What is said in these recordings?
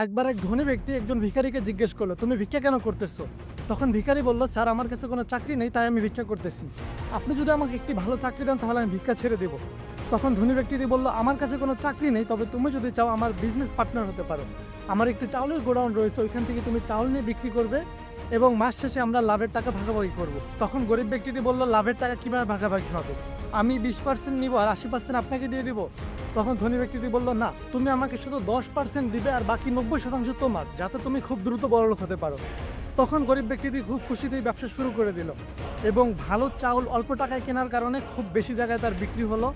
একবার এক ধনী ব্যক্তি একজন ভিখারিকে জিজ্ঞেস করলো, তুমি ভিক্ষা কেন করতেছো? তখন ভিখারি বলল, স্যার আমার কাছে কোনো চাকরি নেই, তাই আমি ভিক্ষা করতেছি। আপনি যদি আমাকে একটি ভালো চাকরি দেন তাহলে আমি ভিক্ষা ছেড়ে দেবো। তখন ধনী ব্যক্তিটি বলল, আমার কাছে কোনো চাকরি নেই, তবে তুমি যদি চাও আমার বিজনেস পার্টনার হতে পারো। আমার একটি চাউলের গোডাউন রয়েছে, ওইখান থেকে তুমি চাউল নিয়ে বিক্রি করবে এবং মাস শেষে আমরা লাভের টাকা ভাগাভাগি করব। তখন গরিব ব্যক্তিটি বলল, লাভের টাকা কীভাবে ভাগাভাগি হবে? আমি 20% নিব আর 80% আপনাকে দিয়ে দিব। তখন ধনী ব্যক্তিটি বলল, না, তুমি আমাকে শুধু 10% দিবে আর বাকি 90% তোমার, যাতে তুমি খুব দ্রুত বড়লোক হতে পারো। তখন গরিব ব্যক্তিটি খুব খুশিতেই ব্যবসা শুরু করে দিল এবং ভালো চাউল অল্প টাকায় কেনার কারণে খুব বেশি জায়গায় তার বিক্রি হলো,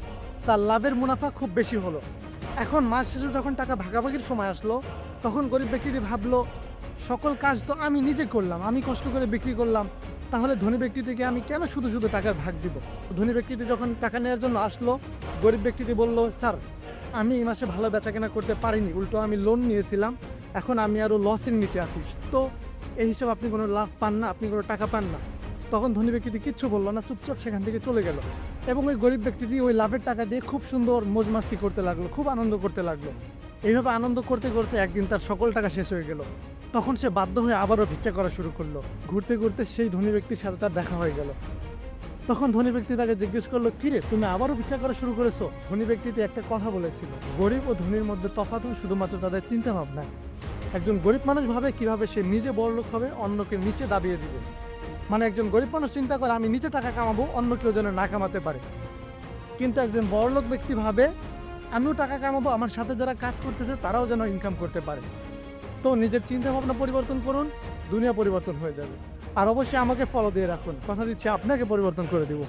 তার লাভের মুনাফা খুব বেশি হলো। এখন মাস শেষে যখন টাকা ভাগাভাগির সময় আসলো, তখন গরিব ব্যক্তিটি ভাবলো, সকল কাজ তো আমি নিজে করলাম, আমি কষ্ট করে বিক্রি করলাম, তাহলে ধনী ব্যক্তিটিকে আমি কেন শুধু শুধু টাকার ভাগ দিব? ধনী ব্যক্তিটি যখন টাকা নেওয়ার জন্য আসলো, গরিব ব্যক্তিটি বলল, স্যার আমি এই মাসে ভালো বেচাকেনা করতে পারিনি, উল্টো আমি লোন নিয়েছিলাম, এখন আমি আরও লসের নিচে আছি, তো এই হিসাবে আপনি কোনো লাভ পান না, আপনি কোনো টাকা পান না। তখন ধনী ব্যক্তিটি কিচ্ছু বললো না, চুপচাপ সেখান থেকে চলে গেল এবং ওই গরিব ব্যক্তিটি ওই লাভের টাকা দিয়ে খুব সুন্দর মজমাস্তি করতে লাগলো, খুব আনন্দ করতে লাগলো। এইভাবে আনন্দ করতে করতে একদিন তার সকল টাকা শেষ হয়ে গেল। তখন সে বাধ্য হয়ে আবারও ভিক্ষা করা শুরু করলো। ঘুরতে ঘুরতে সেই ধনী ব্যক্তির সাথে তার দেখা হয়ে গেল। তখন ধনী ব্যক্তি তাকে জিজ্ঞেস করলো, কিরে তুমি আবারও ভিক্ষা করা শুরু করেছো? ধনী ব্যক্তিটি একটা কথা বলেছিল, গরিব ও ধনীর মধ্যে তফাৎ শুধুমাত্র তাদের চিন্তা ভাবনা। একজন গরিব মানুষ ভাবে কিভাবে সে নিজে বড়লোক হবে, অন্যকে নিচে দাবিয়ে দিবে। মানে একজন গরিব মানুষ চিন্তা করে আমি নিচে টাকা কামাবো, অন্য কেউ যেন না কামাতে পারে। কিন্তু একজন বড়লোক ব্যক্তি ভাবে আমিও টাকা কামাবো, আমার সাথে যারা কাজ করতেছে তারাও যেন ইনকাম করতে পারে। তো নিজের চিন্তা ভাবনা পরিবর্তন করুন, দুনিয়া পরিবর্তন হয়ে যাবে। আর অবশ্যই আমাকে ফলো দিয়ে রাখুন, কথা দিচ্ছি আপনাকে পরিবর্তন করে দিব।